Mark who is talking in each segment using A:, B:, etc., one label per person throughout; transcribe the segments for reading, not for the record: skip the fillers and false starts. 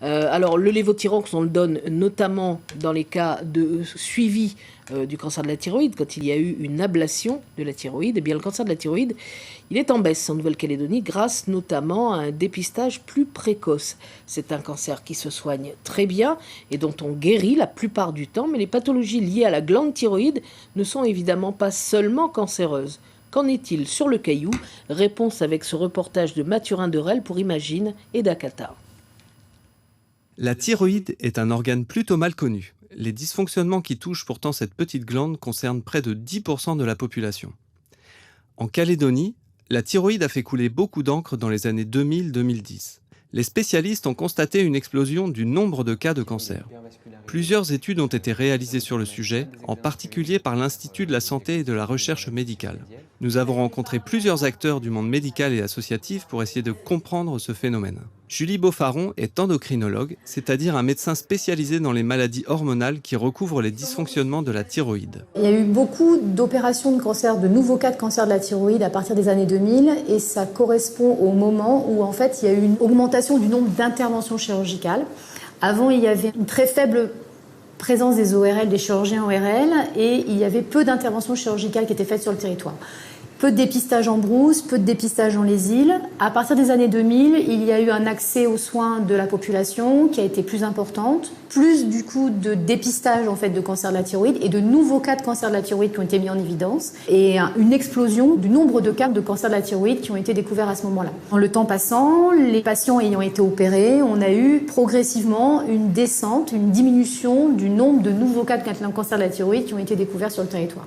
A: Alors le lévothyrox, on le donne notamment dans les cas de suivi du cancer de la thyroïde, quand il y a eu une ablation de la thyroïde. Eh bien le cancer de la thyroïde, il est en baisse en Nouvelle-Calédonie grâce notamment à un dépistage plus précoce. C'est un cancer qui se soigne très bien et dont on guérit la plupart du temps, mais les pathologies liées à la glande thyroïde ne sont évidemment pas seulement cancéreuses. Qu'en est-il sur le Caillou? Réponse avec ce reportage de Mathurin Derel pour Imagine et d'Akata.
B: La thyroïde est un organe plutôt mal connu. Les dysfonctionnements qui touchent pourtant cette petite glande concernent près de 10% de la population. En Calédonie, la thyroïde a fait couler beaucoup d'encre dans les années 2000-2010. Les spécialistes ont constaté une explosion du nombre de cas de cancer. Plusieurs études ont été réalisées sur le sujet, en particulier par l'Institut de la santé et de la recherche médicale. Nous avons rencontré plusieurs acteurs du monde médical et associatif pour essayer de comprendre ce phénomène. Julie Beaufaron est endocrinologue, c'est-à-dire un médecin spécialisé dans les maladies hormonales qui recouvrent les dysfonctionnements de la thyroïde.
C: Il y a eu beaucoup d'opérations de cancer, de nouveaux cas de cancer de la thyroïde à partir des années 2000 et ça correspond au moment où en fait il y a eu une augmentation du nombre d'interventions chirurgicales. Avant, il y avait une très faible présence des ORL, des chirurgiens ORL, et il y avait peu d'interventions chirurgicales qui étaient faites sur le territoire. Peu de dépistage en brousse, peu de dépistage dans les îles. À partir des années 2000, il y a eu un accès aux soins de la population qui a été plus importante, plus du coup de dépistage en fait de cancer de la thyroïde et de nouveaux cas de cancer de la thyroïde qui ont été mis en évidence et une explosion du nombre de cas de cancer de la thyroïde qui ont été découverts à ce moment-là. En le temps passant, les patients ayant été opérés, on a eu progressivement une descente, une diminution du nombre de nouveaux cas de cancer de la thyroïde qui ont été découverts sur le territoire.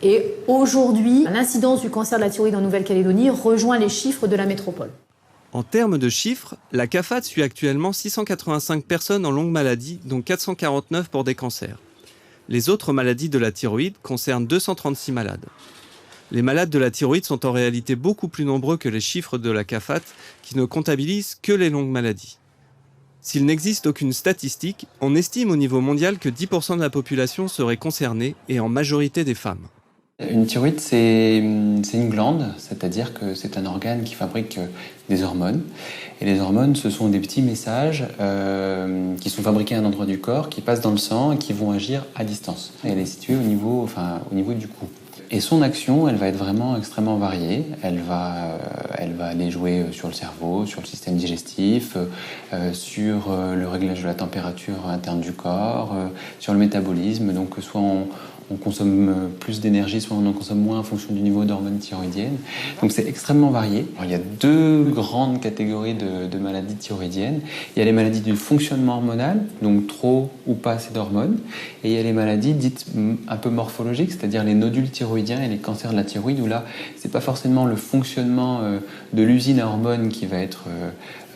C: Et aujourd'hui, l'incidence du cancer de la thyroïde en Nouvelle-Calédonie rejoint les chiffres de la métropole.
B: En termes de chiffres, la CAFAT suit actuellement 685 personnes en longue maladie, dont 449 pour des cancers. Les autres maladies de la thyroïde concernent 236 malades. Les malades de la thyroïde sont en réalité beaucoup plus nombreux que les chiffres de la CAFAT, qui ne comptabilisent que les longues maladies. S'il n'existe aucune statistique, on estime au niveau mondial que 10% de la population serait concernée, et en majorité des femmes.
D: Une thyroïde, c'est une glande, c'est-à-dire que c'est un organe qui fabrique des hormones. Et les hormones, ce sont des petits messages qui sont fabriqués à un endroit du corps, qui passent dans le sang et qui vont agir à distance. Et elle est située au niveau du cou. Et son action, elle va être vraiment extrêmement variée. Elle va aller jouer sur le cerveau, sur le système digestif, sur le réglage de la température interne du corps, sur le métabolisme. Donc soit on consomme plus d'énergie, soit on en consomme moins en fonction du niveau d'hormones thyroïdiennes. Donc c'est extrêmement varié. Alors, il y a deux grandes catégories de maladies thyroïdiennes. Il y a les maladies du fonctionnement hormonal, donc trop ou pas assez d'hormones. Et il y a les maladies dites un peu morphologiques, c'est-à-dire les nodules thyroïdiens et les cancers de la thyroïde, où là, c'est pas forcément le fonctionnement de l'usine à hormones qui va être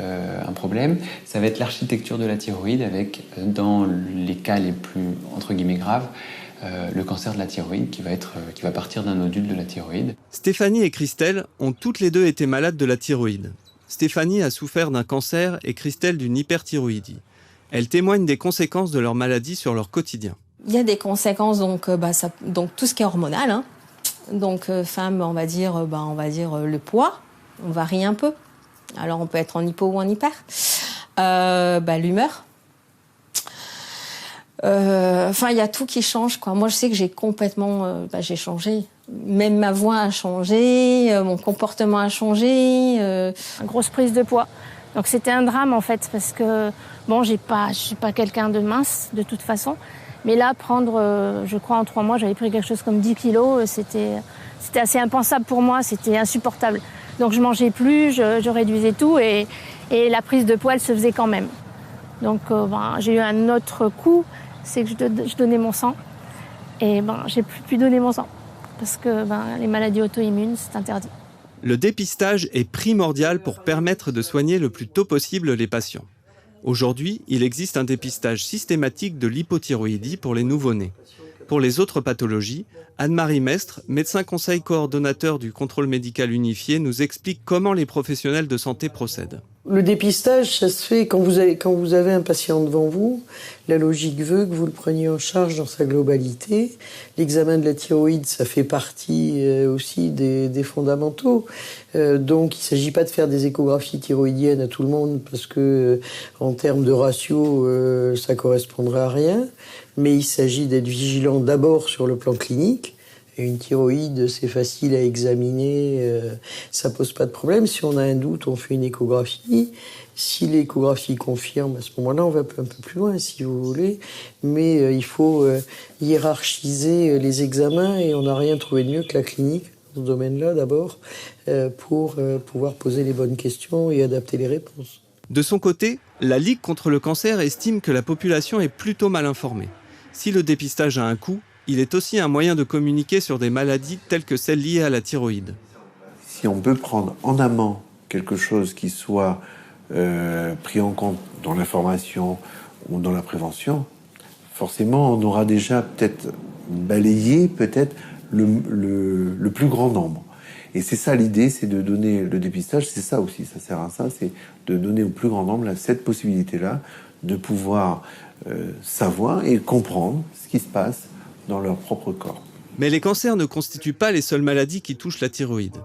D: un problème. Ça va être l'architecture de la thyroïde avec, dans les cas les plus, entre guillemets, graves, le cancer de la thyroïde qui va partir d'un nodule de la thyroïde.
B: Stéphanie et Christelle ont toutes les deux été malades de la thyroïde. Stéphanie a souffert d'un cancer et Christelle d'une hyperthyroïdie. Elles témoignent des conséquences de leur maladie sur leur quotidien.
E: Il y a des conséquences, donc tout ce qui est hormonal. Hein. Donc femme, on va dire le poids, on varie un peu. Alors on peut être en hypo ou en hyper. L'humeur. Il y a tout qui change, quoi. Moi, je sais que j'ai complètement, j'ai changé. Même ma voix a changé, mon comportement a changé.
F: Une grosse prise de poids. Donc c'était un drame en fait, parce que je suis pas quelqu'un de mince de toute façon. Mais là, je crois en 3 mois, j'avais pris quelque chose comme 10 kilos. C'était assez impensable pour moi, c'était insupportable. Donc je mangeais plus, je réduisais tout et la prise de poids, elle se faisait quand même. Donc j'ai eu un autre coup. C'est que je donnais mon sang et j'ai plus pu donner mon sang parce que les maladies auto-immunes, c'est interdit.
B: Le dépistage est primordial pour permettre de soigner le plus tôt possible les patients. Aujourd'hui, il existe un dépistage systématique de l'hypothyroïdie pour les nouveau-nés. Pour les autres pathologies, Anne-Marie Mestre, médecin conseil coordonnateur du contrôle médical unifié, nous explique comment les professionnels de santé procèdent.
G: Le dépistage, ça se fait quand vous avez un patient devant vous. La logique veut que vous le preniez en charge dans sa globalité. L'examen de la thyroïde, ça fait partie aussi des fondamentaux. Donc, il ne s'agit pas de faire des échographies thyroïdiennes à tout le monde parce que, en termes de ratio, ça correspondrait à rien. Mais il s'agit d'être vigilant d'abord sur le plan clinique. Et une thyroïde, c'est facile à examiner, ça pose pas de problème. Si on a un doute, on fait une échographie. Si l'échographie confirme, à ce moment-là, on va un peu plus loin, si vous voulez. Mais il faut hiérarchiser les examens et on n'a rien trouvé de mieux que la clinique, dans ce domaine-là d'abord, pour pouvoir poser les bonnes questions et adapter les réponses.
B: De son côté, la Ligue contre le cancer estime que la population est plutôt mal informée. Si le dépistage a un coût, il est aussi un moyen de communiquer sur des maladies telles que celles liées à la thyroïde.
H: Si on peut prendre en amont quelque chose qui soit pris en compte dans l'information ou dans la prévention, forcément on aura déjà peut-être balayé le plus grand nombre. Et c'est ça l'idée, c'est de donner le dépistage, c'est ça aussi, ça sert à ça, c'est de donner au plus grand nombre cette possibilité-là de pouvoir savoir et comprendre ce qui se passe dans leur propre corps.
B: Mais les cancers ne constituent pas les seules maladies qui touchent la thyroïde.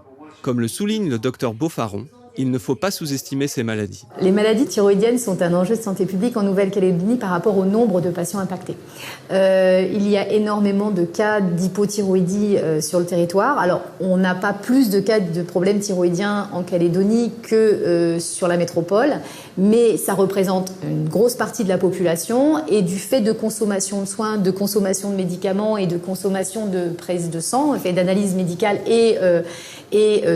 B: Comme le souligne le docteur Beaufaron, il ne faut pas sous-estimer ces maladies.
C: Les maladies thyroïdiennes sont un enjeu de santé publique en Nouvelle-Calédonie par rapport au nombre de patients impactés. Il y a énormément de cas d'hypothyroïdie sur le territoire. Alors, on n'a pas plus de cas de problèmes thyroïdiens en Calédonie que sur la métropole, mais ça représente une grosse partie de la population et du fait de consommation de soins, de consommation de médicaments et de consommation de prise de sang, fait d'analyse médicale et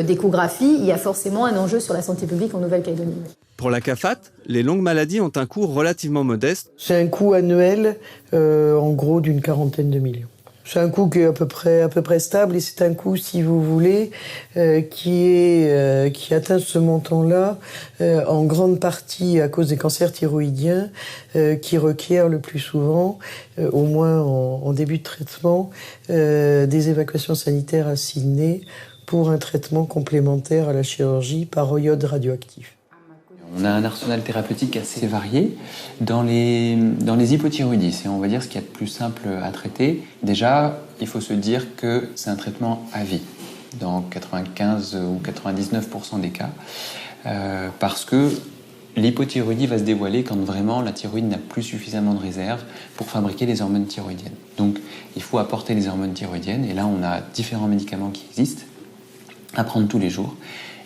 C: d'échographie, il y a forcément un enjeu sur la santé publique en Nouvelle-Calédonie.
B: Pour la CAFAT, les longues maladies ont un coût relativement modeste.
G: C'est un coût annuel, en gros, d'une 40aine de millions. C'est un coût qui est à peu près stable et c'est un coût, si vous voulez, qui atteint ce montant-là en grande partie à cause des cancers thyroïdiens qui requièrent le plus souvent, au moins en début de traitement, des évacuations sanitaires à Sydney pour un traitement complémentaire à la chirurgie par iode radioactif.
D: On a un arsenal thérapeutique assez varié. Dans les hypothyroïdies, c'est on va dire ce qu'il y a de plus simple à traiter. Déjà, il faut se dire que c'est un traitement à vie, dans 95 ou 99% des cas, parce que l'hypothyroïdie va se dévoiler quand vraiment la thyroïde n'a plus suffisamment de réserve pour fabriquer les hormones thyroïdiennes. Donc, il faut apporter les hormones thyroïdiennes, et là, on a différents médicaments qui existent à prendre tous les jours.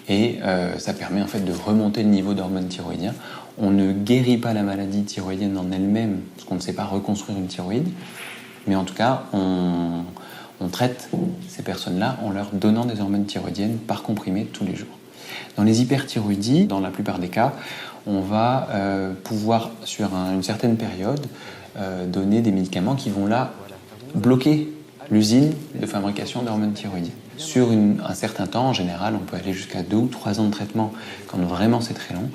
D: Et ça permet en fait de remonter le niveau d'hormones thyroïdiens. On ne guérit pas la maladie thyroïdienne en elle-même, parce qu'on ne sait pas reconstruire une thyroïde. Mais en tout cas, on traite ces personnes-là en leur donnant des hormones thyroïdiennes par comprimé tous les jours. Dans les hyperthyroïdies, dans la plupart des cas, on va pouvoir, sur une certaine période, donner des médicaments qui vont là bloquer l'usine de fabrication d'hormones thyroïdiennes. Sur un certain temps, en général, on peut aller jusqu'à 2 ou 3 ans de traitement, quand vraiment c'est très long.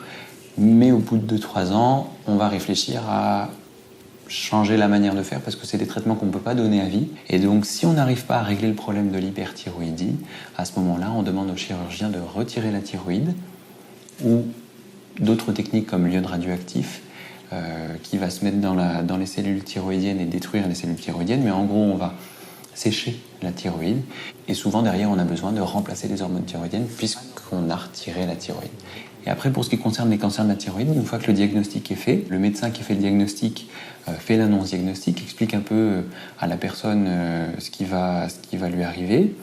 D: Mais au bout de 2-3 ans, on va réfléchir à changer la manière de faire, parce que c'est des traitements qu'on ne peut pas donner à vie. Et donc, si on n'arrive pas à régler le problème de l'hyperthyroïdie, à ce moment-là, on demande au chirurgien de retirer la thyroïde, ou d'autres techniques comme l'iode radioactif, qui va se mettre dans les cellules thyroïdiennes et détruire les cellules thyroïdiennes. Mais en gros, on va sécher la thyroïde. Et souvent, derrière, on a besoin de remplacer les hormones thyroïdiennes puisqu'on a retiré la thyroïde. Et après, pour ce qui concerne les cancers de la thyroïde, une fois que le diagnostic est fait, le médecin qui fait le diagnostic fait l'annonce diagnostique, explique un peu à la personne ce qui va lui arriver.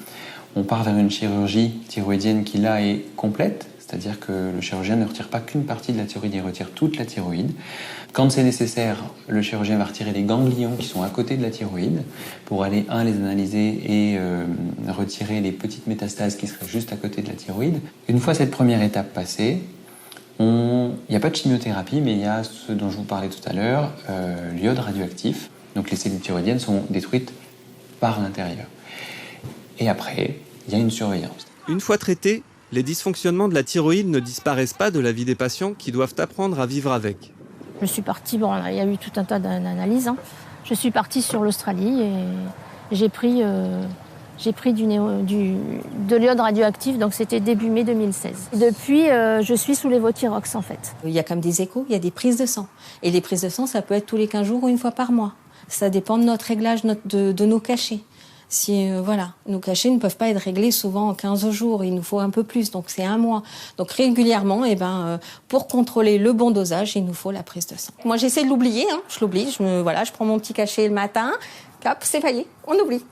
D: On part vers une chirurgie thyroïdienne qui, là, est complète. C'est-à-dire que le chirurgien ne retire pas qu'une partie de la thyroïde, il retire toute la thyroïde. Quand c'est nécessaire, le chirurgien va retirer les ganglions qui sont à côté de la thyroïde pour aller, les analyser et retirer les petites métastases qui seraient juste à côté de la thyroïde. Une fois cette première étape passée, il n'y a pas de chimiothérapie, mais il y a ce dont je vous parlais tout à l'heure, l'iode radioactif. Donc les cellules thyroïdiennes sont détruites par l'intérieur. Et après, il y a une surveillance.
B: Une fois traitées, les dysfonctionnements de la thyroïde ne disparaissent pas de la vie des patients qui doivent apprendre à vivre avec.
F: Je suis partie, il y a eu tout un tas d'analyses. Je suis partie sur l'Australie et j'ai pris j'ai pris de l'iode radioactif, donc c'était début mai 2016. Et depuis, je suis sous l'évothyrox en fait.
E: Il y a comme des échos, il y a des prises de sang. Et les prises de sang, ça peut être tous les 15 jours ou une fois par mois. Ça dépend de notre réglage, de nos cachets. Si, voilà, nos cachets ne peuvent pas être réglés souvent en 15 jours, il nous faut un peu plus, donc c'est 1 mois. Donc régulièrement, pour contrôler le bon dosage, il nous faut la prise de sang. Moi j'essaie de l'oublier, je l'oublie, je prends mon petit cachet le matin, hop, c'est failli, on oublie.